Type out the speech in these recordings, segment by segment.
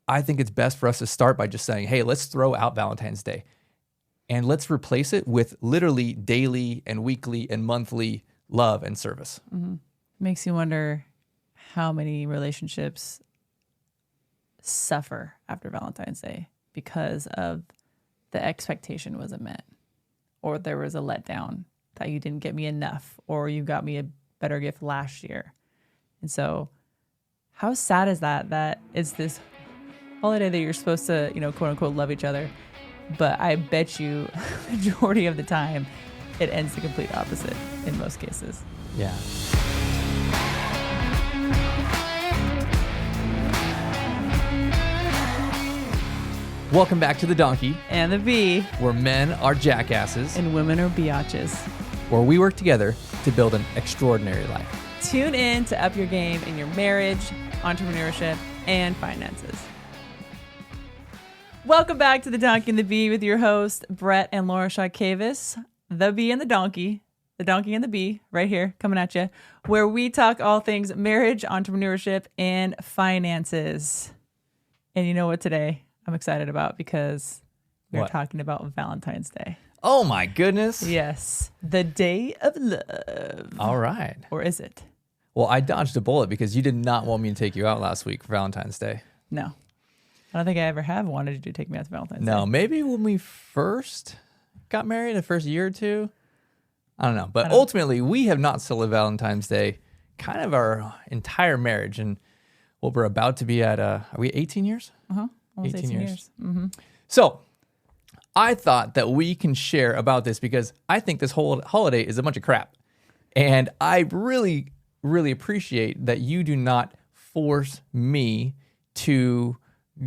I think it's best for us to start by just saying, hey, let's throw out Valentine's Day and let's replace it with literally daily and weekly and monthly love and service. Mm-hmm. Makes you wonder how many relationships suffer after Valentine's Day because of the expectation wasn't met, or there was a letdown that you didn't get me enough, or you got me a better gift last year. And so how sad is that it's this holiday that you're supposed to, quote unquote, love each other. But I bet you majority of the time it ends the complete opposite in most cases. Yeah. Welcome back to The Donkey and the Bee, where men are jackasses and women are biatches, where we work together to build an extraordinary life. Tune in to up your game in your marriage, entrepreneurship, and finances. Welcome back to The Donkey and the Bee with your hosts, Brett and Laura Shawkavis, the Bee and the Donkey and the Bee, right here, coming at you, where we talk all things marriage, entrepreneurship, and finances. And you know what today I'm excited about, because we're talking about Valentine's Day. Oh my goodness. Yes. The day of love. All right. Or is it? Well, I dodged a bullet because you did not want me to take you out last week for Valentine's Day. No. I don't think I ever have wanted you to take me out to Valentine's Day. No, maybe when we first got married, the first year or two. I don't know. But ultimately, we have not celebrated Valentine's Day kind of our entire marriage. And what we're about to be at, are we 18 years? Uh-huh. Almost 18 years. Mm-hmm. So I thought that we can share about this because I think this whole holiday is a bunch of crap. And I really, really appreciate that you do not force me to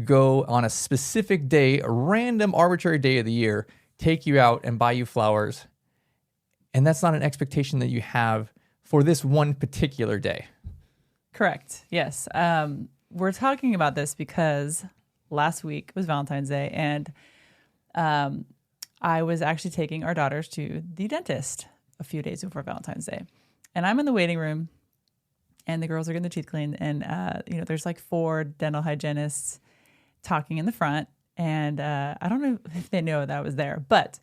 go on a specific day, a random arbitrary day of the year, take you out and buy you flowers. And that's not an expectation that you have for this one particular day. Correct. Yes. We're talking about this because last week was Valentine's Day, and I was actually taking our daughters to the dentist a few days before Valentine's Day. And I'm in the waiting room, and the girls are getting their teeth cleaned, and there's like 4 dental hygienists talking in the front, and I don't know if they know that I was there, but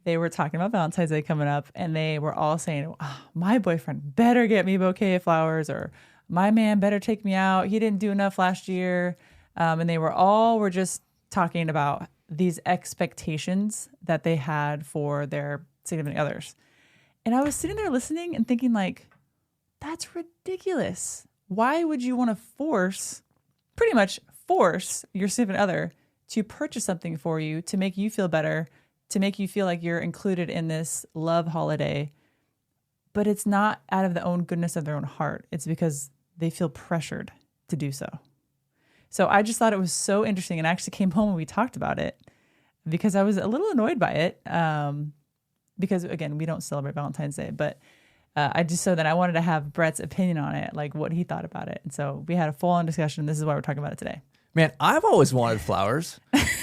they were talking about Valentine's Day coming up, and they were all saying, oh, my boyfriend better get me a bouquet of flowers, or my man better take me out. He didn't do enough last year. And they were just talking about these expectations that they had for their significant others. And I was sitting there listening and thinking, like, that's ridiculous. Why would you want to pretty much force your significant other to purchase something for you to make you feel better, to make you feel like you're included in this love holiday? But it's not out of the own goodness of their own heart. It's because they feel pressured to do so. So I just thought it was so interesting, and I actually came home and we talked about it because I was a little annoyed by it because, again, we don't celebrate Valentine's Day, but I wanted to have Brett's opinion on it, like what he thought about it. And so we had a full-on discussion, and this is why we're talking about it today. Man, I've always wanted flowers.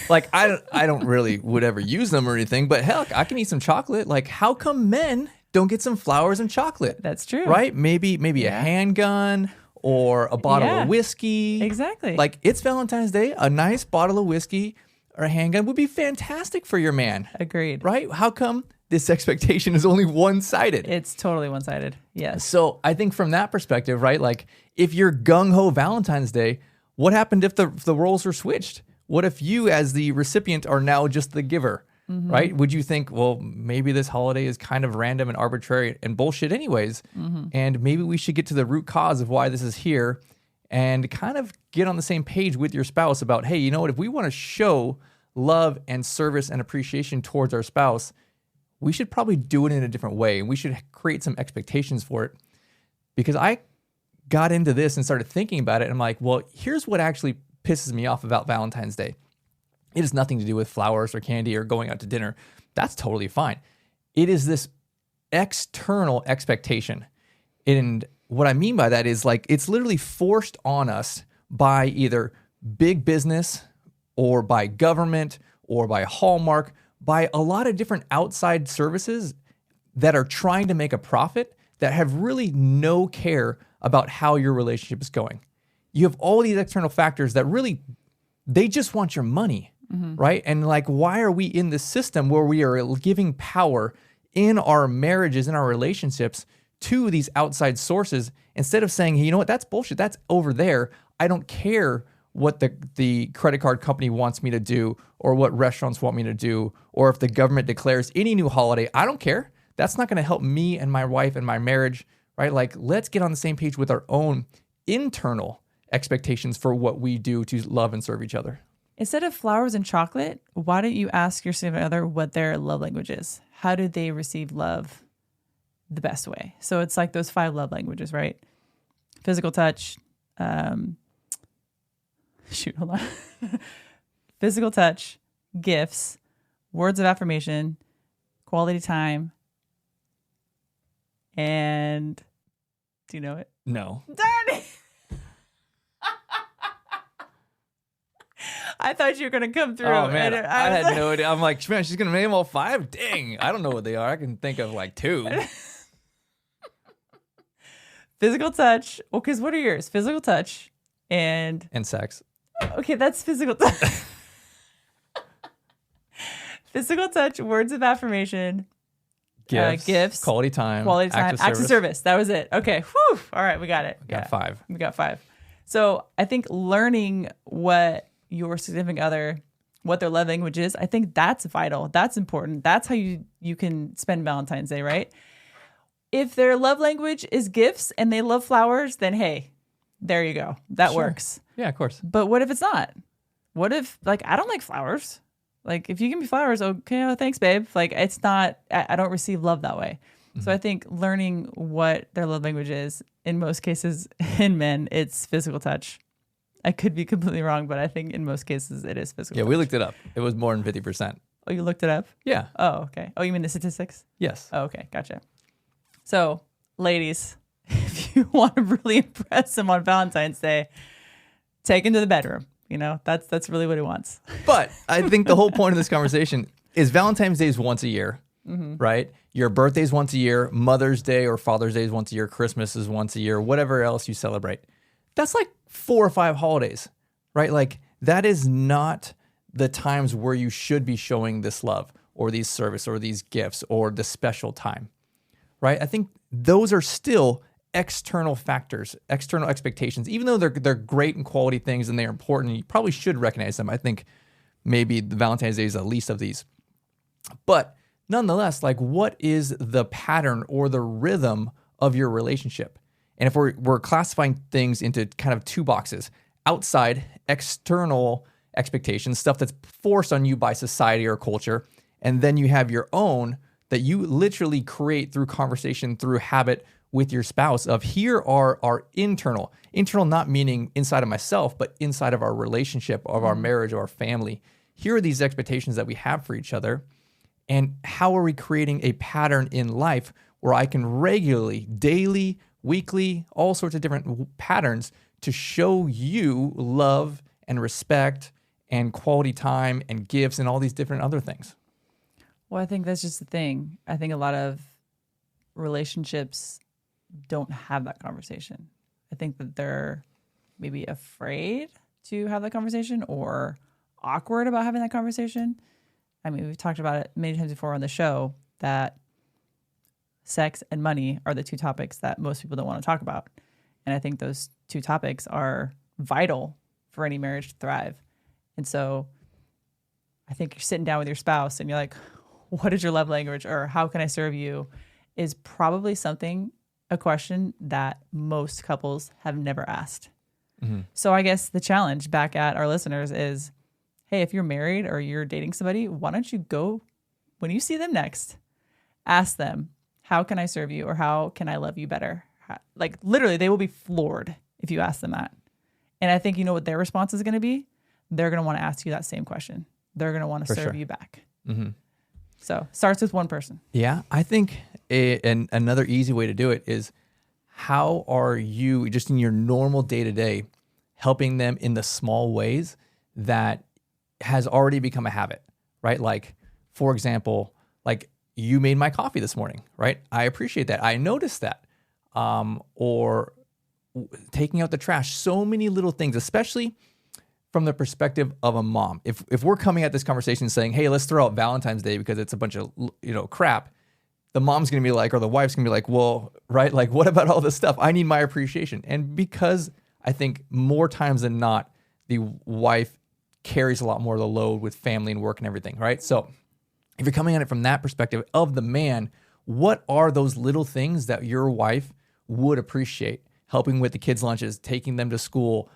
Like, I don't really would ever use them or anything, but heck, I can eat some chocolate. Like, how come men don't get some flowers and chocolate? That's true. Right? Maybe a handgun or a bottle of whiskey. Exactly. Like, it's Valentine's Day. A nice bottle of whiskey or a handgun would be fantastic for your man. Agreed. Right? How come this expectation is only one-sided? It's totally one-sided. Yes. So I think from that perspective, right, like, if you're gung-ho Valentine's Day, what happened if the roles are switched? What if you, as the recipient, are now just the giver? Mm-hmm. Right? Would you think, well, maybe this holiday is kind of random and arbitrary and bullshit anyways, and maybe we should get to the root cause of why this is here and kind of get on the same page with your spouse about, hey, you know what, if we want to show love and service and appreciation towards our spouse, we should probably do it in a different way, and we should create some expectations for it. Because I got into this and started thinking about it, and I'm like, well, here's what actually pisses me off about Valentine's Day. It has nothing to do with flowers or candy or going out to dinner. That's totally fine. It is this external expectation. And what I mean by that is, like, it's literally forced on us by either big business or by government or by Hallmark, by a lot of different outside services that are trying to make a profit that have really no care about how your relationship is going. You have all these external factors that really they just want your money, right? And like, why are we in this system where we are giving power in our marriages, in our relationships to these outside sources instead of saying, hey, you know what, that's bullshit. That's over there. I don't care what the credit card company wants me to do or what restaurants want me to do, or if the government declares any new holiday, I don't care. That's not going to help me and my wife and my marriage, right? Like, let's get on the same page with our own internal expectations for what we do to love and serve each other. Instead of flowers and chocolate, why don't you ask your significant other what their love language is? How do they receive love the best way? So it's like those 5 love languages, right? Physical touch, hold on. Physical touch, gifts, words of affirmation, quality time, and do you know it? No. Darn it! I thought you were going to come through. Oh, man. I had no idea. I'm like, man, she's going to name all 5? Dang. I don't know what they are. I can think of like 2. Physical touch. Well, because what are yours? Physical touch and sex. Okay, that's physical touch. Physical touch, words of affirmation, gifts, quality time, acts of service. That was it. Okay. Whew. All right, we got it. We got 5. We got 5. So I think learning what your significant other, what their love language is, I think that's vital. That's important. That's how you can spend Valentine's Day, right? If their love language is gifts and they love flowers, then hey, there you go. That works. Yeah, of course. But what if it's not? What if, like, I don't like flowers? Like, if you give me flowers, okay, oh, thanks, babe. Like, it's not, I don't receive love that way. Mm-hmm. So I think learning what their love language is, in most cases, in men, it's physical touch. I could be completely wrong, but I think in most cases it is physical touch. We looked it up. It was more than 50%. Oh, you looked it up? Yeah. Oh, okay. Oh, you mean the statistics? Yes. Oh, okay. Gotcha. So, ladies, if you want to really impress him on Valentine's Day, take him to the bedroom. You know, that's really what he wants. But I think the whole point of this conversation is Valentine's Day is once a year, right? Your birthday's once a year, Mother's Day or Father's Day is once a year, Christmas is once a year, whatever else you celebrate. That's like 4 or 5 holidays, right? Like, that is not the times where you should be showing this love or these service or these gifts or the special time, right? I think those are still external factors, external expectations, even though they're great and quality things and they're important. You probably should recognize them. I think maybe the Valentine's Day is the least of these. But nonetheless, like, what is the pattern or the rhythm of your relationship? And if we're classifying things into kind of 2 boxes, outside, external expectations, stuff that's forced on you by society or culture, and then you have your own that you literally create through conversation, through habit with your spouse of here are our internal not meaning inside of myself, but inside of our relationship, of our marriage, of our family. Here are these expectations that we have for each other. And how are we creating a pattern in life where I can regularly, daily, weekly, all sorts of different patterns to show you love and respect and quality time and gifts and all these different other things? Well, I think that's just the thing. I think a lot of relationships don't have that conversation. I think that they're maybe afraid to have that conversation or awkward about having that conversation. I mean, we've talked about it many times before on the show that sex and money are the 2 topics that most people don't want to talk about. And I think those 2 topics are vital for any marriage to thrive. And so I think you're sitting down with your spouse and you're like, what is your love language, or how can I serve you, is probably a question that most couples have never asked. Mm-hmm. So I guess the challenge back at our listeners is, hey, if you're married or you're dating somebody, why don't you go, when you see them next, ask them, how can I serve you, or how can I love you better? Like, literally, they will be floored if you ask them that. And I think you know what their response is going to be? They're going to want to ask you that same question. They're going to want to serve you back. Mm-hmm. So starts with one person. Yeah, I think another easy way to do it is, how are you just in your normal day-to-day helping them in the small ways that has already become a habit, right? Like, for example, like, you made my coffee this morning, right? I appreciate that. I noticed that. Or taking out the trash. So many little things, especially from the perspective of a mom. If we're coming at this conversation saying, hey, let's throw out Valentine's Day because it's a bunch of, crap, the mom's going to be like, or the wife's going to be like, well, right, like, what about all this stuff? I need my appreciation. And because I think more times than not, the wife carries a lot more of the load with family and work and everything, right? So if you're coming at it from that perspective of the man, what are those little things that your wife would appreciate? Helping with the kids' lunches, taking them to school,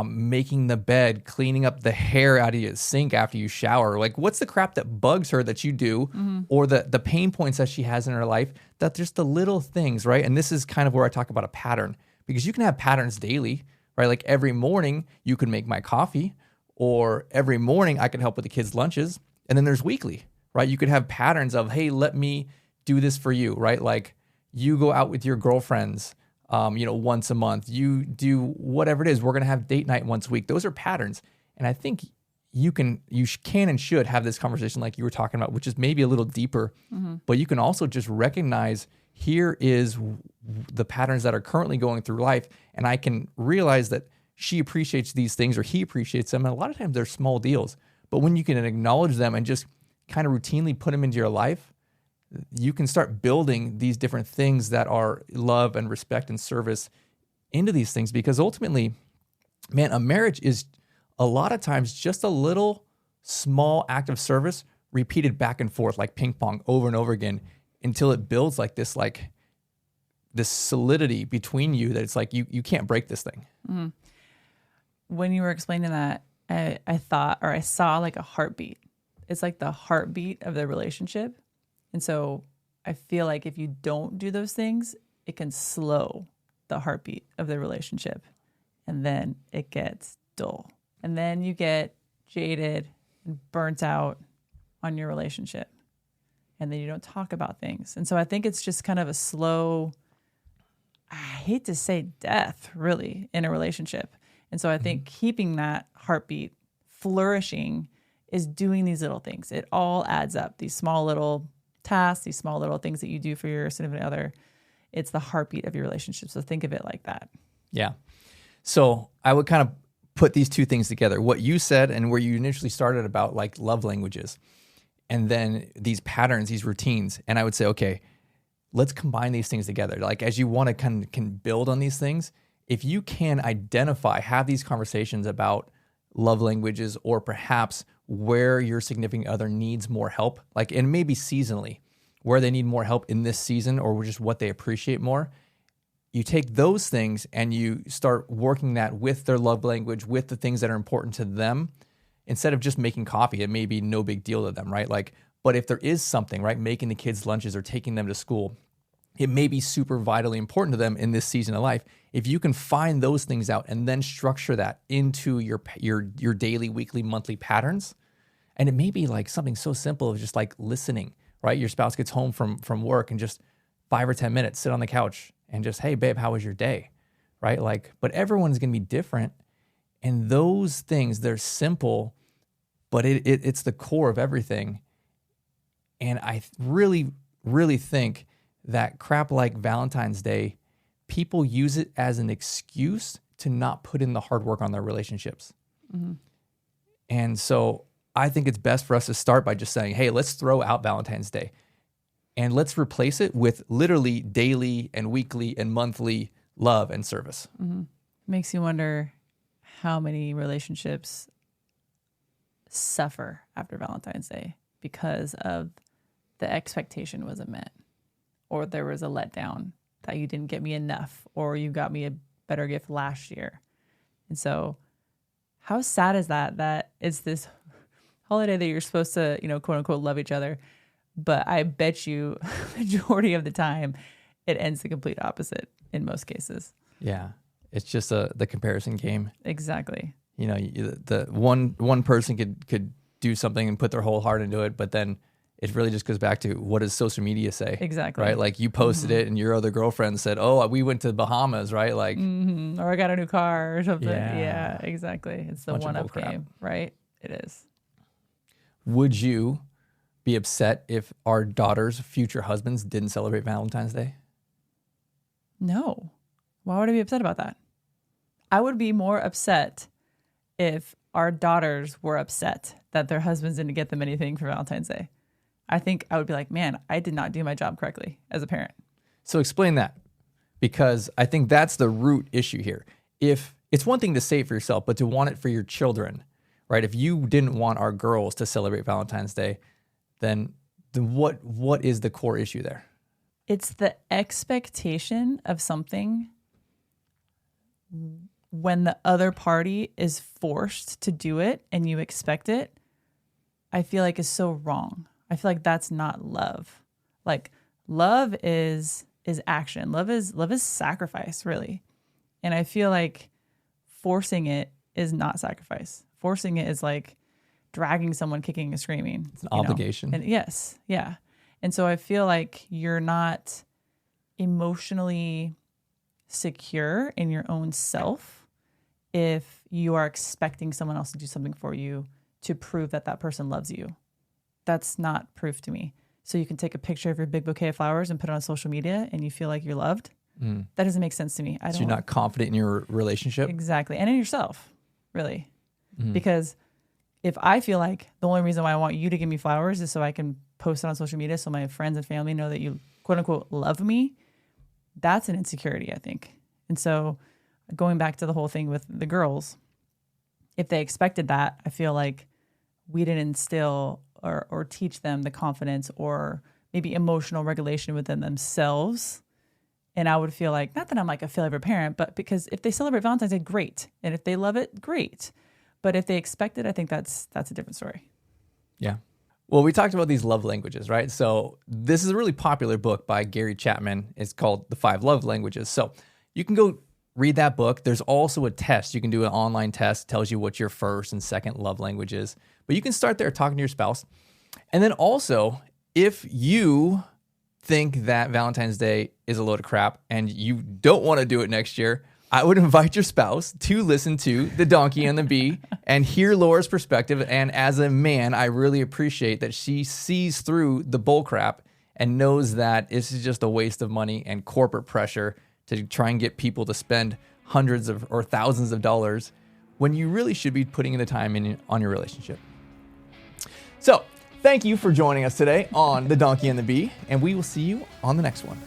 making the bed, cleaning up the hair out of your sink after you shower. Like, what's the crap that bugs her that you do, or the pain points that she has in her life? That just the little things, right? And this is kind of where I talk about a pattern, because you can have patterns daily, right? Like every morning you can make my coffee, or every morning I can help with the kids' lunches. And then there's weekly, right? You could have patterns of, hey, let me do this for you, right? Like you go out with your girlfriends, once a month, you do whatever it is. We're going to have date night once a week. Those are patterns. And I think you can and should have this conversation like you were talking about, which is maybe a little deeper, but you can also just recognize here is the patterns that are currently going through life. And I can realize that she appreciates these things or he appreciates them. And a lot of times they're small deals, but when you can acknowledge them and just kind of routinely put them into your life, you can start building these different things that are love and respect and service into these things. Because ultimately, man, a marriage is a lot of times just a little small act of service repeated back and forth like ping pong over and over again until it builds like this solidity between you that it's like you can't break this thing. Mm-hmm. When you were explaining that, I thought, or I saw like a heartbeat. It's like the heartbeat of the relationship. And so I feel like if you don't do those things, it can slow the heartbeat of the relationship. And then it gets dull. And then you get jaded and burnt out on your relationship. And then you don't talk about things. And so I think it's just kind of a slow, I hate to say death, really, in a relationship. And so I think keeping that heartbeat flourishing is doing these little things. It all adds up. These small little tasks, these small little things that you do for your significant other, it's the heartbeat of your relationship. So think of it like that. Yeah. So I would kind of put these two things together. What you said and where you initially started about like love languages, and then these patterns, these routines. And I would say, okay, let's combine these things together. Like as you want to can build on these things, if you can identify, have these conversations about love languages, or perhaps where your significant other needs more help, like, and maybe seasonally, where they need more help in this season or just what they appreciate more, you take those things and you start working that with their love language, with the things that are important to them, instead of just making coffee. It may be no big deal to them, right? Like, but if there is something, right, making the kids lunches or taking them to school, it may be super vitally important to them in this season of life. If you can find those things out and then structure that into your daily, weekly, monthly patterns, and it may be like something so simple as just like listening, right? Your spouse gets home from work and just 5 or 10 minutes, sit on the couch and just, hey, babe, how was your day, right? Like, but everyone's going to be different. And those things, they're simple, but it's the core of everything. And I really, really think that crap like Valentine's Day, people use it as an excuse to not put in the hard work on their relationships. Mm-hmm. And so I think it's best for us to start by just saying, hey, let's throw out Valentine's Day and let's replace it with literally daily and weekly and monthly love and service. Mm-hmm. Makes you wonder how many relationships suffer after Valentine's Day because of the expectation wasn't met, or there was a letdown that you didn't get me enough, or you got me a better gift last year. And so how sad is that it's this holiday that you're supposed to, quote unquote, love each other. But I bet you majority of the time it ends the complete opposite in most cases. Yeah. It's just the comparison game. Exactly. The one person could do something and put their whole heart into it, but then it really just goes back to, what does social media say? Exactly. Right? Like you posted it and your other girlfriend said, oh, we went to the Bahamas, right? Like, or I got a new car or something. Yeah, exactly. It's the one-up game, right? It is. Would you be upset if our daughter's future husbands didn't celebrate Valentine's Day? No. Why would I be upset about that? I would be more upset if our daughters were upset that their husbands didn't get them anything for Valentine's Day. I think I would be like, man, I did not do my job correctly as a parent. So explain that, because I think that's the root issue here. If it's one thing to say it for yourself, but to want it for your children, right? If you didn't want our girls to celebrate Valentine's Day, then what is the core issue there? It's the expectation of something when the other party is forced to do it and you expect it. I feel like is so wrong. I feel like that's not love. Like love is action. Love is sacrifice, really. And I feel like forcing it is not sacrifice. Forcing it is like dragging someone kicking and screaming. It's an obligation. And yes, yeah. And so I feel like you're not emotionally secure in your own self if you are expecting someone else to do something for you to prove that that person loves you. That's not proof to me. So you can take a picture of your big bouquet of flowers and put it on social media and you feel like you're loved. That doesn't make sense to me. So you're not confident in your relationship? Exactly. And in yourself, really. Because if I feel like the only reason why I want you to give me flowers is so I can post it on social media so my friends and family know that you quote unquote love me, that's an insecurity, I think. And so going back to the whole thing with the girls, if they expected that, I feel like we didn't instill or teach them the confidence or maybe emotional regulation within themselves. And I would feel like, not that I'm like a failure parent, but because if they celebrate Valentine's Day, great. And if they love it, great. But if they expect it, I think that's a different story. Yeah. Well, we talked about these love languages, right? So this is a really popular book by Gary Chapman. It's called The 5 Love Languages. So you can go read that book. There's also a test. You can do an online test. It tells you what your first and second love language is. But you can start there talking to your spouse. And then also, if you think that Valentine's Day is a load of crap and you don't want to do it next year, I would invite your spouse to listen to The Donkey and the Bee and hear Laura's perspective. And as a man, I really appreciate that she sees through the bull crap and knows that this is just a waste of money and corporate pressure to try and get people to spend hundreds of or thousands of dollars when you really should be putting in the time on your relationship. So thank you for joining us today on The Donkey and the Bee, and we will see you on the next one.